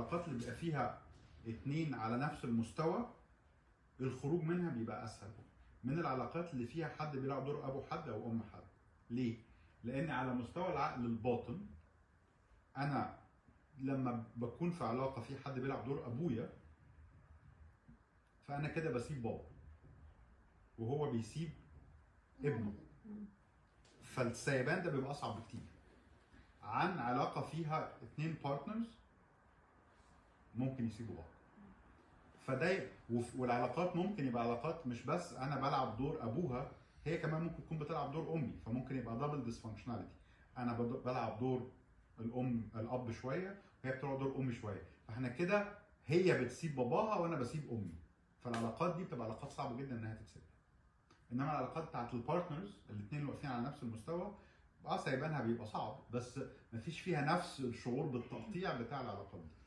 العلاقات اللي بيبقى فيها اتنين على نفس المستوى الخروج منها بيبقى اسهل من العلاقات اللي فيها حد بيلعب دور ابو حد او ام حد. ليه؟ لان على مستوى العقل الباطن انا لما بكون في علاقه في حد بيلعب دور ابويا فانا كده بسيب بابا وهو بيسيب ابنه، فالسيبان ده بيبقى اصعب بكتير عن علاقه فيها اتنين بارتنرز ممكن يسيبوا بعض. فده والعلاقات ممكن يبقى علاقات مش بس انا بلعب دور ابوها، هي كمان ممكن تكون بتلعب دور امي، فممكن يبقى دبل ديسفانكشناليتي. انا بلعب دور الاب شويه وهي بتلعب دور امي شويه، فاحنا كده هي بتسيب باباها وانا بسيب امي. فالعلاقات دي بتبقى علاقات صعبه جدا انها تتسيب. انما العلاقات بتاعت البارتنرز الاثنين اللي واقفين على نفس المستوى سيبانها بيبقى صعب، بس مفيش فيها نفس الشعور بالتقطيع بتاع العلاقات دي.